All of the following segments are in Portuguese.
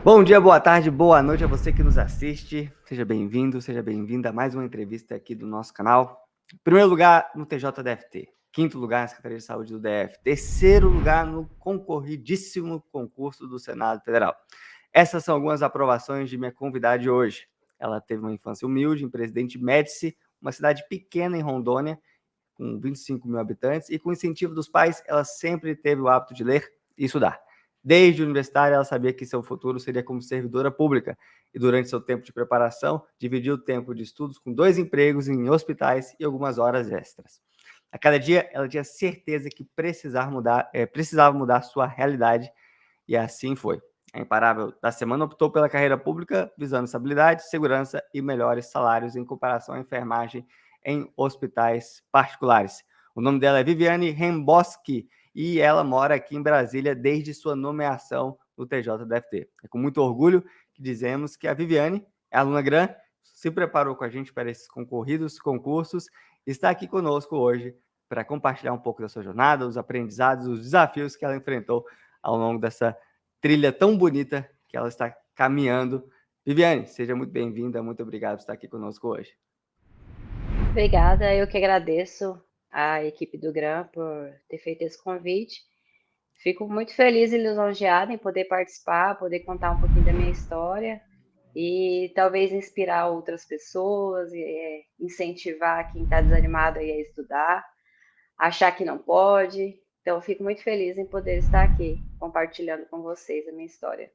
Bom dia, boa tarde, boa noite a você que nos assiste. Seja bem-vindo, seja bem-vinda a mais uma entrevista aqui do nosso canal. Primeiro lugar no TJDFT, quinto lugar na Secretaria de Saúde do DF, terceiro lugar no concorridíssimo concurso do Senado Federal. Essas são algumas aprovações de minha convidada de hoje. Ela teve uma infância humilde em Presidente Médici, uma cidade pequena em Rondônia, com 25 mil habitantes, e com incentivo dos pais, ela sempre teve o hábito de ler e estudar. Desde universitária, ela sabia que seu futuro seria como servidora pública, e durante seu tempo de preparação, dividiu o tempo de estudos com 2 empregos em hospitais e algumas horas extras. A cada dia, ela tinha certeza que precisava mudar sua realidade, e assim foi. A Imparável da Semana optou pela carreira pública, visando estabilidade, segurança e melhores salários em comparação à enfermagem em hospitais particulares. O nome dela é Viviane Remboski e ela mora aqui em Brasília desde sua nomeação no TJDFT. É com muito orgulho que dizemos que a Viviane é aluna GRAN, se preparou com a gente para esses concorridos concursos e está aqui conosco hoje para compartilhar um pouco da sua jornada, os aprendizados, os desafios que ela enfrentou ao longo dessa trilha tão bonita que ela está caminhando. Viviane, seja muito bem-vinda, muito obrigado por estar aqui conosco hoje. Obrigada, eu que agradeço à equipe do GRAM por ter feito esse convite. Fico muito feliz e lisonjeada em poder participar, poder contar um pouquinho da minha história e talvez inspirar outras pessoas, incentivar quem está desanimado aí a estudar, achar que não pode. Então, fico muito feliz em poder estar aqui compartilhando com vocês a minha história.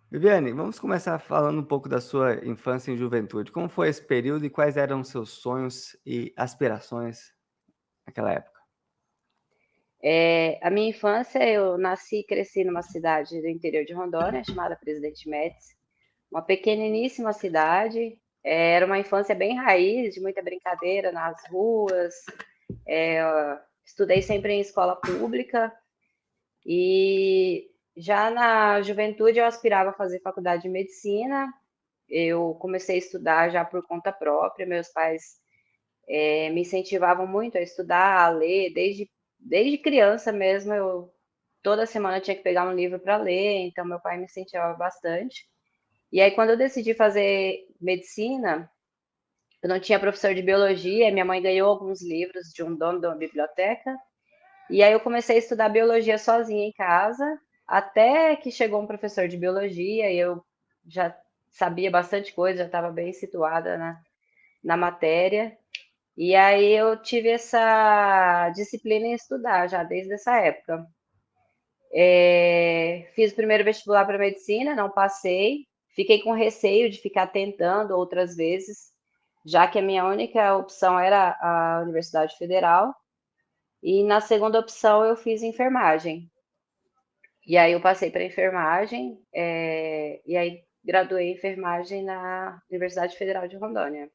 Viviane, vamos começar falando um pouco da sua infância e juventude. Como foi esse período e quais eram os seus sonhos e aspirações naquela época? A minha infância, eu nasci e cresci numa cidade do interior de Rondônia, chamada Presidente Médici, uma pequeniníssima cidade. Era uma infância bem raiz, de muita brincadeira nas ruas. Estudei sempre em escola pública e já na juventude eu aspirava a fazer faculdade de medicina. Eu comecei a estudar já por conta própria. Meus pais me incentivavam muito a estudar, a ler, desde criança mesmo. Eu toda semana tinha que pegar um livro para ler, então meu pai me incentivava bastante. E aí, quando eu decidi fazer medicina, eu não tinha professor de biologia, minha mãe ganhou alguns livros de um dono de uma biblioteca, e aí eu comecei a estudar biologia sozinha em casa, até que chegou um professor de biologia e eu já sabia bastante coisa, já estava bem situada na matéria. E aí eu tive essa disciplina em estudar já desde essa época. Fiz o primeiro vestibular para medicina, não passei. Fiquei com receio de ficar tentando outras vezes, já que a minha única opção era a Universidade Federal. E na segunda opção eu fiz enfermagem. E aí eu passei para enfermagem, e aí graduei em enfermagem na Universidade Federal de Rondônia.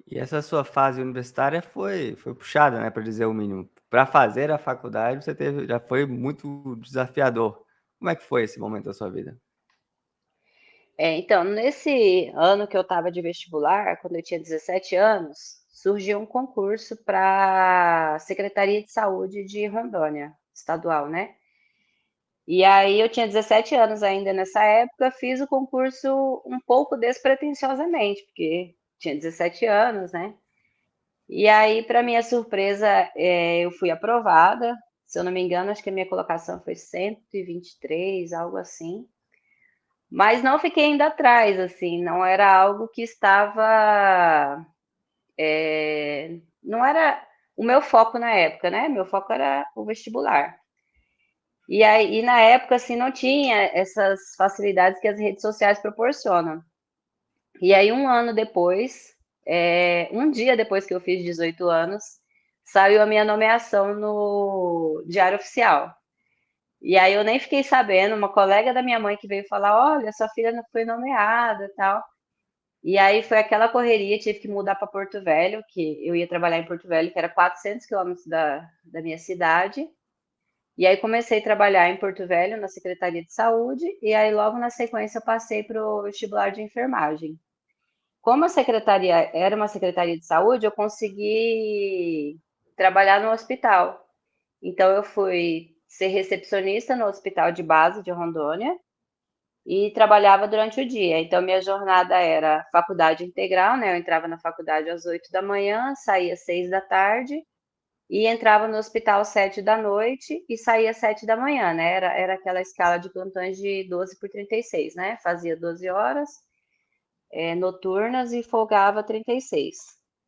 E essa sua fase universitária foi puxada, né, para dizer o mínimo. Para fazer a faculdade, já foi muito desafiador. Como é que foi esse momento da sua vida? Então, nesse ano que eu estava de vestibular, quando eu tinha 17 anos, surgiu um concurso para a Secretaria de Saúde de Rondônia, estadual, né? E aí eu tinha 17 anos ainda nessa época, fiz o concurso um pouco despretensiosamente, porque tinha 17 anos, né? E aí, para minha surpresa, eu fui aprovada. Se eu não me engano, acho que a minha colocação foi 123, algo assim. Mas não fiquei ainda atrás, assim, não era algo que estava. Não era o meu foco na época, né? Meu foco era o vestibular. E aí, na época, assim, não tinha essas facilidades que as redes sociais proporcionam. E aí, um ano depois, um dia depois que eu fiz 18 anos, saiu a minha nomeação no Diário Oficial. E aí eu nem fiquei sabendo, uma colega da minha mãe que veio falar, olha, sua filha não foi nomeada e tal. E aí foi aquela correria, tive que mudar para Porto Velho, que eu ia trabalhar em Porto Velho, que era 400 quilômetros da minha cidade. E aí comecei a trabalhar em Porto Velho, na Secretaria de Saúde, e aí logo na sequência eu passei para o vestibular de enfermagem. Como a secretaria era uma secretaria de saúde, eu consegui trabalhar no hospital. Então eu fui ser recepcionista no Hospital de Base de Rondônia e trabalhava durante o dia. Então, minha jornada era faculdade integral, né? Eu entrava na faculdade às 8 da manhã, saía às 6 da tarde e entrava no hospital às 7 da noite e saía às 7 da manhã, né? Era aquela escala de plantões de 12 por 36, né? Fazia 12 horas noturnas e folgava 36.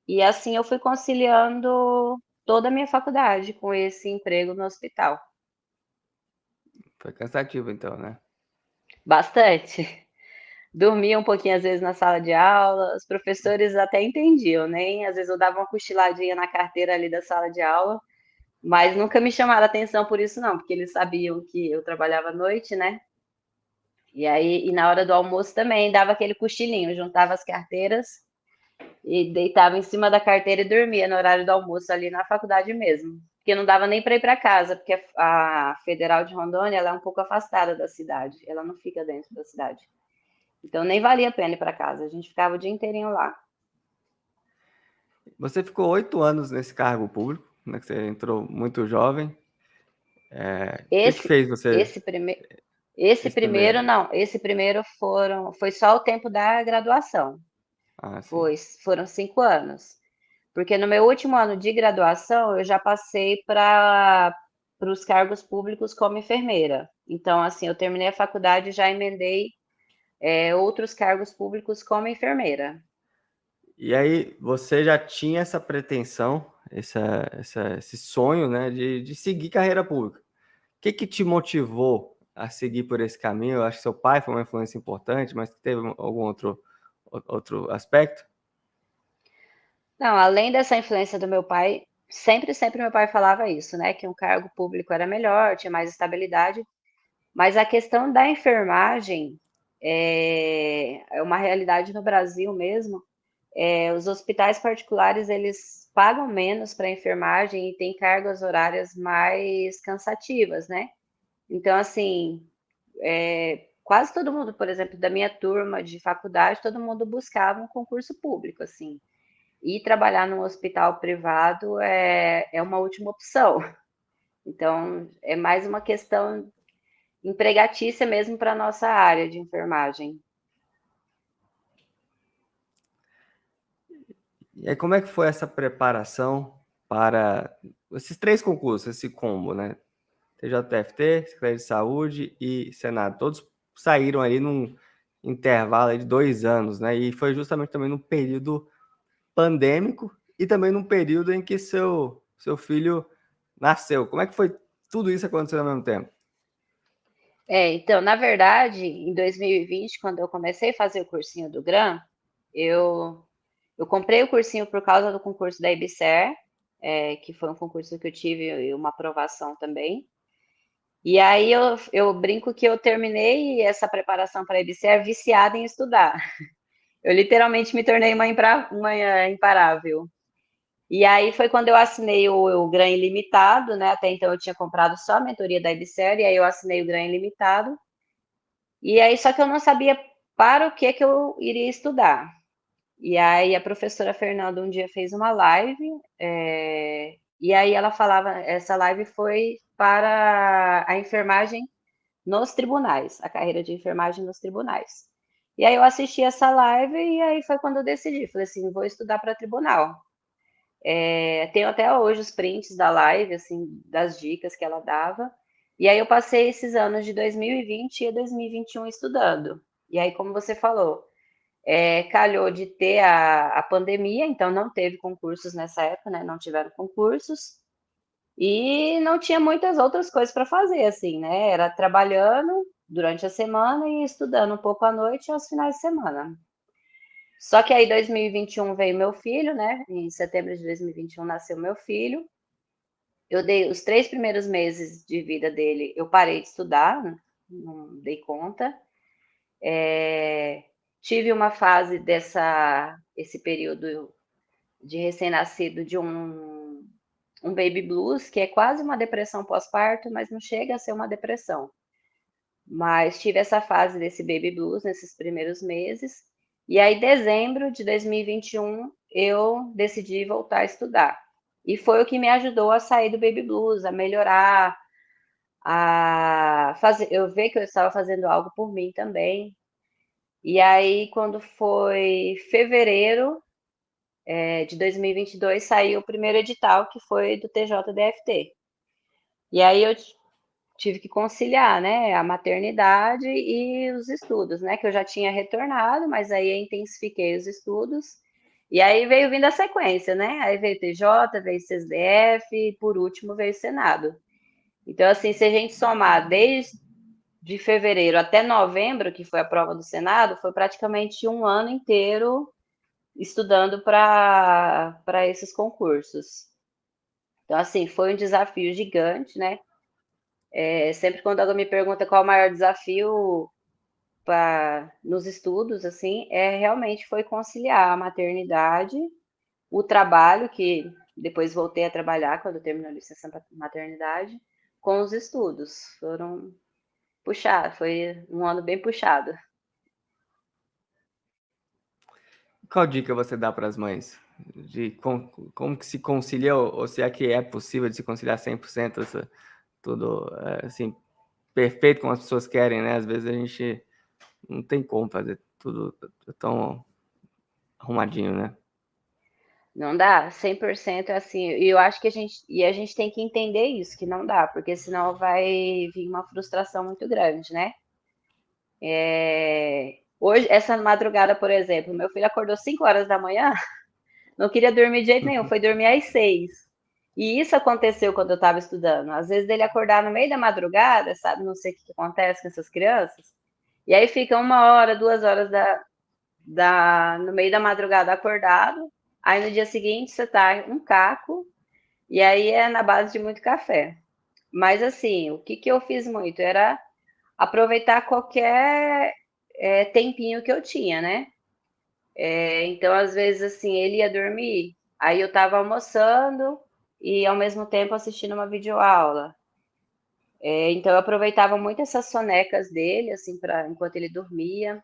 E assim eu fui conciliando toda a minha faculdade com esse emprego no hospital. Foi cansativo, então, né? Bastante. Dormia um pouquinho às vezes na sala de aula, os professores até entendiam, né? Às vezes eu dava uma cochiladinha na carteira ali da sala de aula, mas nunca me chamaram a atenção por isso não, porque eles sabiam que eu trabalhava à noite, né? E aí, e na hora do almoço também dava aquele cochilinho, juntava as carteiras e deitava em cima da carteira e dormia no horário do almoço ali na faculdade mesmo. Porque não dava nem para ir para casa, porque a Federal de Rondônia ela é um pouco afastada da cidade, ela não fica dentro da cidade. Então nem valia a pena ir para casa, a gente ficava o dia inteirinho lá. Você ficou 8 anos nesse cargo público, né? Que você entrou muito jovem. O que Esse, fez você esse, prime, esse esse primeiro? primeiro não, esse primeiro foi só o tempo da graduação, Ah, sim. foram 5 anos. Porque no meu último ano de graduação, eu já passei para os cargos públicos como enfermeira. Então, assim, eu terminei a faculdade e já emendei outros cargos públicos como enfermeira. E aí, você já tinha essa pretensão, esse sonho, né, de seguir carreira pública. O que te motivou a seguir por esse caminho? Eu acho que seu pai foi uma influência importante, mas teve algum outro aspecto? Não, além dessa influência do meu pai, sempre meu pai falava isso, né? Que um cargo público era melhor, tinha mais estabilidade. Mas a questão da enfermagem é uma realidade no Brasil mesmo. Os hospitais particulares, eles pagam menos para enfermagem e têm cargas horárias mais cansativas, né? Então, assim, quase todo mundo, por exemplo, da minha turma de faculdade, todo mundo buscava um concurso público, assim. E trabalhar num hospital privado é uma última opção. Então, é mais uma questão empregatícia mesmo para a nossa área de enfermagem. E aí, como é que foi essa preparação para esses 3 concursos, esse combo, né? TJFT, Secretaria de Saúde e Senado, todos saíram ali num intervalo aí de 2 anos, né? E foi justamente também no período pandêmico e também num período em que seu filho nasceu. Como é que foi tudo isso acontecendo ao mesmo tempo? Então, na verdade, em 2020, quando eu comecei a fazer o cursinho do GRAM, eu, eu comprei o cursinho por causa do concurso da IBSER, que foi um concurso que eu tive uma aprovação também. E aí eu brinco que eu terminei essa preparação para a IBSER viciada em estudar. Eu literalmente me tornei uma imparável. E aí foi quando eu assinei o GRAM Ilimitado, né? Até então eu tinha comprado só a mentoria da IBSER, e aí eu assinei o GRAM Ilimitado. E aí, só que eu não sabia para o que eu iria estudar. E aí a professora Fernanda um dia fez uma live, e aí ela falava, essa live foi para a enfermagem nos tribunais, a carreira de enfermagem nos tribunais. E aí eu assisti essa live e aí foi quando eu decidi, falei assim, vou estudar para tribunal. Tenho até hoje os prints da live, assim, das dicas que ela dava. E aí eu passei esses anos de 2020 e 2021 estudando. E aí, como você falou, calhou de ter a pandemia, então não teve concursos nessa época, né? Não tiveram concursos. E não tinha muitas outras coisas para fazer, assim, né? Era trabalhando durante a semana e estudando um pouco à noite e aos finais de semana. Só que aí 2021 veio meu filho, né? Em setembro de 2021 nasceu meu filho. Eu dei os 3 primeiros meses de vida dele, eu parei de estudar, não dei conta. Tive uma fase esse período de recém-nascido de um baby blues, que é quase uma depressão pós-parto, mas não chega a ser uma depressão. Mas tive essa fase desse baby blues nesses primeiros meses. E aí, dezembro de 2021, eu decidi voltar a estudar. E foi o que me ajudou a sair do baby blues, a melhorar eu ver que eu estava fazendo algo por mim também. E aí, quando foi fevereiro, de 2022, saiu o primeiro edital, que foi do TJDFT. E aí eu tive que conciliar, né, a maternidade e os estudos, né, que eu já tinha retornado, mas aí eu intensifiquei os estudos. E aí veio vindo a sequência, né? Aí veio TJ, veio CSDF e por último veio Senado. Então, assim, se a gente somar desde de fevereiro até novembro, que foi a prova do Senado, foi praticamente um ano inteiro estudando para esses concursos. Então, assim, foi um desafio gigante, né? Sempre quando alguém me pergunta qual é o maior desafio nos estudos, assim, realmente foi conciliar a maternidade, o trabalho, que depois voltei a trabalhar quando terminou a licença maternidade, com os estudos. Foram puxados, foi um ano bem puxado. Qual dica você dá para as mães? De como que se concilia, ou se é que é possível de se conciliar 100% tudo assim, perfeito como as pessoas querem, né? Às vezes a gente não tem como fazer tudo tão arrumadinho, né? Não dá, 100% é assim. E eu acho que a gente tem que entender isso, que não dá, porque senão vai vir uma frustração muito grande, né? Hoje, essa madrugada, por exemplo, meu filho acordou 5 horas da manhã, não queria dormir de jeito nenhum, foi dormir às 6. E isso aconteceu quando eu estava estudando. Às vezes ele acordar no meio da madrugada, sabe? Não sei o que acontece com essas crianças. E aí fica 1 hora, 2 horas no meio da madrugada acordado. Aí no dia seguinte você tá um caco, e aí é na base de muito café. Mas assim, o que eu fiz muito era aproveitar qualquer tempinho que eu tinha, né? Então, às vezes, assim, ele ia dormir, aí eu estava almoçando e ao mesmo tempo assistindo uma videoaula. Então, eu aproveitava muito essas sonecas dele, assim, enquanto ele dormia.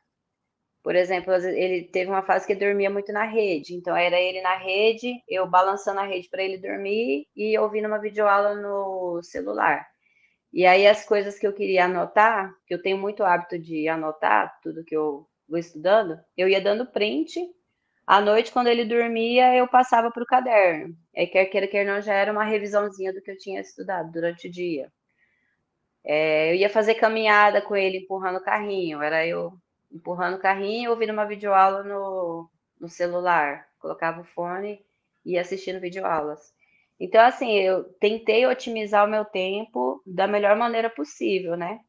Por exemplo, ele teve uma fase que ele dormia muito na rede, então era ele na rede, eu balançando a rede para ele dormir e ouvindo uma videoaula no celular. E aí as coisas que eu queria anotar, que eu tenho muito hábito de anotar tudo que eu vou estudando, eu ia dando print. À noite, quando ele dormia, eu passava para o caderno. Aí, quer queira, quer não, já era uma revisãozinha do que eu tinha estudado durante o dia. Eu ia fazer caminhada com ele empurrando o carrinho. Era eu empurrando o carrinho, ouvindo uma videoaula no celular. Colocava o fone e ia assistindo videoaulas. Então, assim, eu tentei otimizar o meu tempo da melhor maneira possível, né?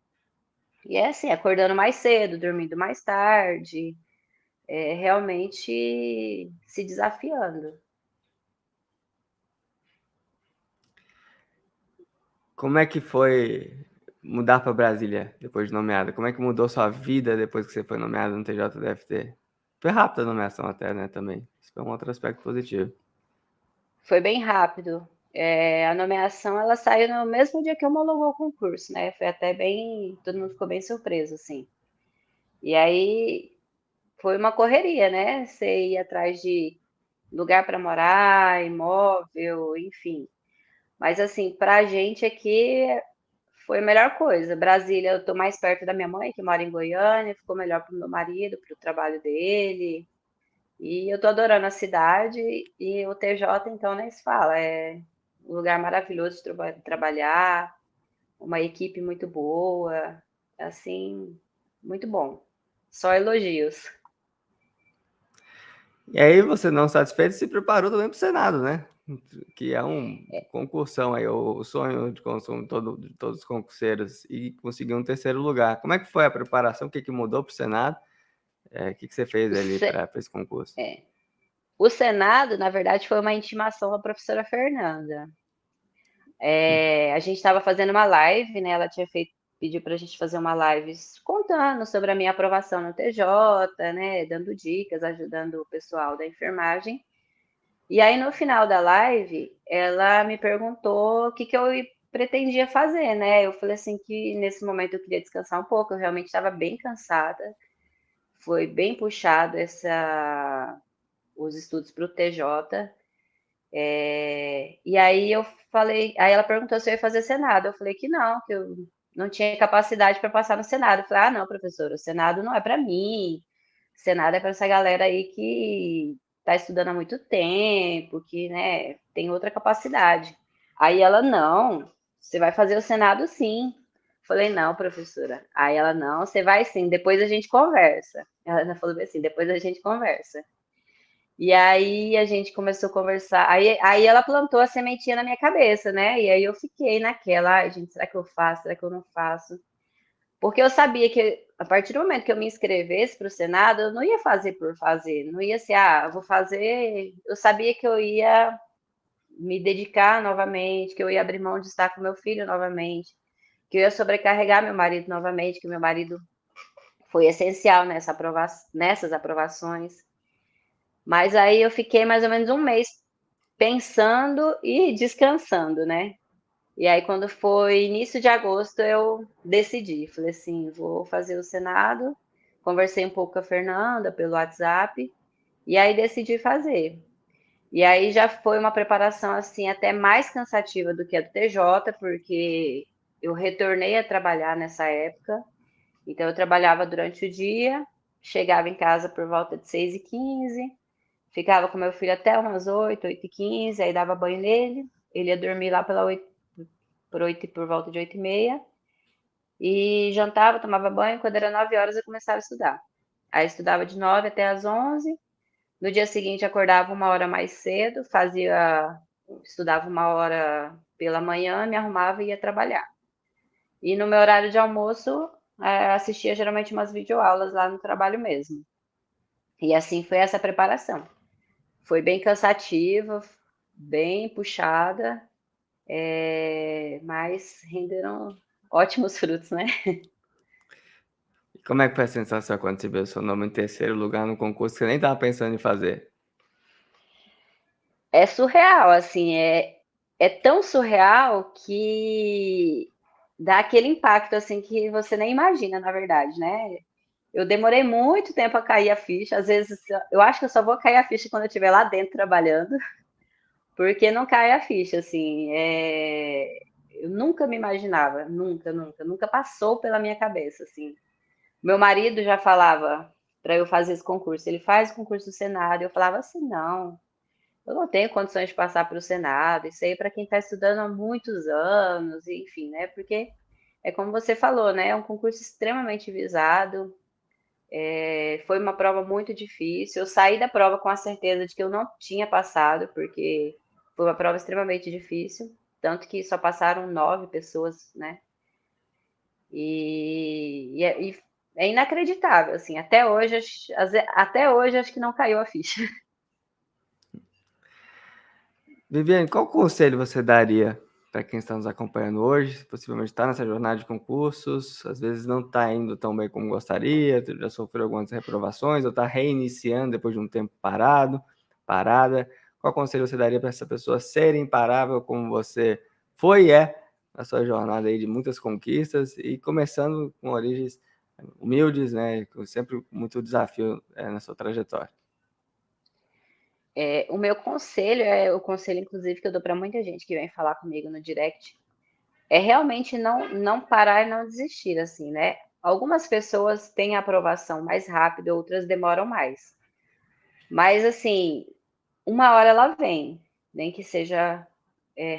E é assim, acordando mais cedo, dormindo mais tarde, realmente se desafiando. Como é que foi mudar para Brasília depois de nomeada? Como é que mudou sua vida depois que você foi nomeado no TJDFT? Foi rápida a nomeação até, né, também. Isso foi um outro aspecto positivo. Foi bem rápido. A nomeação ela saiu no mesmo dia que homologou o concurso, né? Foi até bem, todo mundo ficou bem surpreso, assim. E aí foi uma correria, né? Você ir atrás de lugar para morar, imóvel, enfim. Mas assim, para a gente aqui foi a melhor coisa. Brasília, eu tô mais perto da minha mãe, que mora em Goiânia, ficou melhor para o meu marido, para o trabalho dele. E eu tô adorando a cidade e o TJ, então, nem se fala. É um lugar maravilhoso de trabalhar, uma equipe muito boa, assim, muito bom. Só elogios. E aí você, não satisfeito, se preparou também para o Senado, né? Que é um concursão aí, o sonho de consumo de todos os concurseiros, e conseguir um terceiro lugar. Como é que foi a preparação? O que mudou para o Senado? O que você fez O, ali Se- para esse concurso? o Senado, na verdade, foi uma intimação da professora Fernanda. A gente estava fazendo uma live, né? Ela tinha pediu para a gente fazer uma live contando sobre a minha aprovação no TJ, né? Dando dicas, ajudando o pessoal da enfermagem. E aí, no final da live, ela me perguntou o que eu pretendia fazer, né? Eu falei assim que nesse momento eu queria descansar um pouco, eu realmente estava bem cansada, foi bem puxado os estudos para o TJ. E aí eu falei, aí ela perguntou se eu ia fazer Senado. Eu falei que não, que eu não tinha capacidade para passar no Senado. Eu falei, ah, não, professora, o Senado não é para mim. O Senado é para essa galera aí que está estudando há muito tempo, que, né, tem outra capacidade. Aí ela, não, você vai fazer o Senado sim. Falei, não, professora. Aí ela, não, você vai sim, depois a gente conversa. Ela falou assim, depois a gente conversa. E aí a gente começou a conversar. Aí ela plantou a sementinha na minha cabeça, né? E aí eu fiquei naquela, ai, gente, será que eu faço? Será que eu não faço? Porque eu sabia que a partir do momento que eu me inscrevesse para o Senado, eu não ia fazer por fazer, não ia ser, ah, vou fazer. Eu sabia que eu ia me dedicar novamente, que eu ia abrir mão de estar com meu filho novamente, que eu ia sobrecarregar meu marido novamente, que meu marido foi essencial nessas aprovações. Mas aí eu fiquei mais ou menos um mês pensando e descansando, né? E aí, quando foi início de agosto, eu decidi. Falei assim: vou fazer o Senado. Conversei um pouco com a Fernanda pelo WhatsApp. E aí decidi fazer. E aí já foi uma preparação assim até mais cansativa do que a do TJ, porque eu retornei a trabalhar nessa época. Então eu trabalhava durante o dia, chegava em casa por volta de 6h15, ficava com meu filho até umas 8h15, aí dava banho nele, ele ia dormir lá por volta de 8h30, e jantava, tomava banho, quando era 9 horas eu começava a estudar. Aí estudava de 9 até as 11, no dia seguinte acordava uma hora mais cedo, estudava uma hora pela manhã, me arrumava e ia trabalhar. E no meu horário de almoço, assistia geralmente umas videoaulas lá no trabalho mesmo. E assim foi essa preparação. Foi bem cansativa, bem puxada, mas renderam ótimos frutos, né? E como é que foi a sensação quando você viu o seu nome em terceiro lugar no concurso que você nem estava pensando em fazer? É surreal, assim, é tão surreal que dá aquele impacto, assim, que você nem imagina, na verdade, né? Eu demorei muito tempo a cair a ficha, às vezes eu acho que eu só vou cair a ficha quando eu estiver lá dentro trabalhando, porque não cai a ficha, assim, eu nunca me imaginava, nunca passou pela minha cabeça, assim. Meu marido já falava para eu fazer esse concurso, ele faz o concurso do Senado, eu falava assim, não, eu não tenho condições de passar para o Senado, isso aí para quem está estudando há muitos anos, enfim, né? Porque é como você falou, né? É um concurso extremamente visado, foi uma prova muito difícil. Eu saí da prova com a certeza de que eu não tinha passado, porque foi uma prova extremamente difícil, tanto que só passaram 9 pessoas, né? E é inacreditável, assim, até hoje acho que não caiu a ficha. Viviane, qual conselho você daria para quem está nos acompanhando hoje? Possivelmente está nessa jornada de concursos, às vezes não está indo tão bem como gostaria, já sofreu algumas reprovações, ou está reiniciando depois de um tempo parada. Qual conselho você daria para essa pessoa ser imparável como você foi e é na sua jornada aí de muitas conquistas e começando com origens humildes, né? Sempre muito desafio na sua trajetória. O meu conselho é o conselho, inclusive, que eu dou para muita gente que vem falar comigo no direct, é realmente não parar e não desistir, assim, né? Algumas pessoas têm a aprovação mais rápido, outras demoram mais. Mas, assim, uma hora ela vem, nem que seja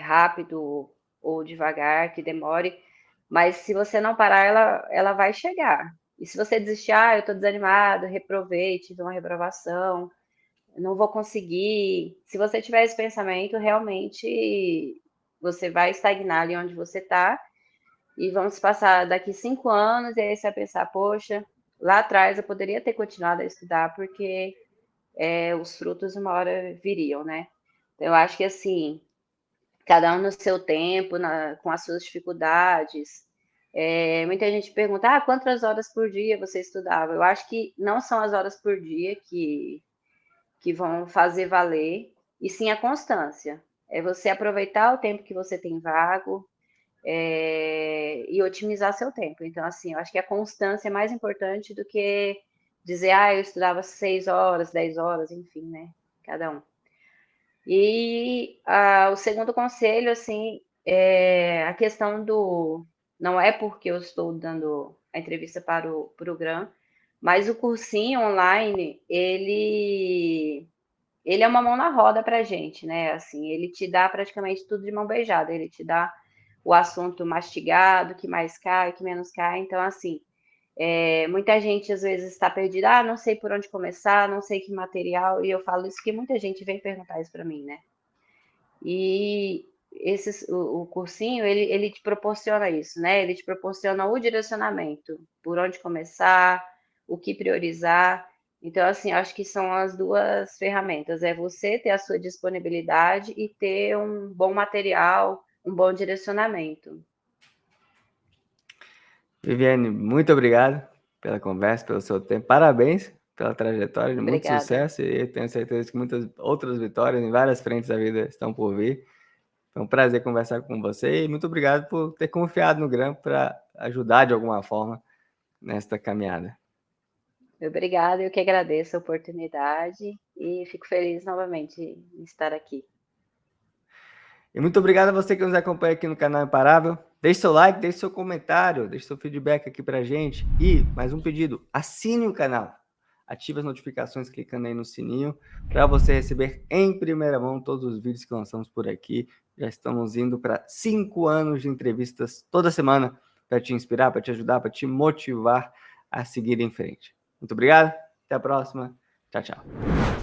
rápido ou devagar, que demore, mas se você não parar, ela vai chegar. E se você desistir, eu estou desanimado, reprovei, tive uma reprovação, não vou conseguir. Se você tiver esse pensamento, realmente você vai estagnar ali onde você está e vamos passar daqui 5 anos e aí você vai pensar, poxa, lá atrás eu poderia ter continuado a estudar porque os frutos uma hora viriam, né? Então, eu acho que assim, cada um no seu tempo, com as suas dificuldades. Muita gente pergunta, quantas horas por dia você estudava? Eu acho que não são as horas por dia que vão fazer valer, e sim a constância. É você aproveitar o tempo que você tem vago e otimizar seu tempo. Então, assim, eu acho que a constância é mais importante do que dizer, eu estudava 6 horas, 10 horas, enfim, né? Cada um. E o segundo conselho, assim, é a questão do... Não é porque eu estou dando a entrevista para o GRAM, mas o cursinho online, ele é uma mão na roda para a gente, né? Assim, ele te dá praticamente tudo de mão beijada. Ele te dá o assunto mastigado, que mais cai, que menos cai. Então, assim, muita gente às vezes está perdida, não sei por onde começar, não sei que material, e eu falo isso que muita gente vem perguntar isso para mim, né? E o cursinho, ele te proporciona isso, né? Ele te proporciona o direcionamento, por onde começar, o que priorizar. Então, assim, acho que são as duas ferramentas, é você ter a sua disponibilidade e ter um bom material, um bom direcionamento. Viviane, muito obrigado pela conversa, pelo seu tempo. Parabéns pela trajetória, de muito Obrigada. sucesso, e tenho certeza que muitas outras vitórias em várias frentes da vida estão por vir. Foi um prazer conversar com você e muito obrigado por ter confiado no GRAM para ajudar de alguma forma nesta caminhada. Obrigada, eu que agradeço a oportunidade e fico feliz novamente em estar aqui. E muito obrigado a você que nos acompanha aqui no canal Imparável. Deixe seu like, deixe seu comentário, deixe seu feedback aqui pra gente. E, mais um pedido, assine o canal. Ative as notificações clicando aí no sininho para você receber em primeira mão todos os vídeos que lançamos por aqui. Já estamos indo para 5 anos de entrevistas toda semana para te inspirar, para te ajudar, para te motivar a seguir em frente. Muito obrigado, até a próxima. Tchau, tchau.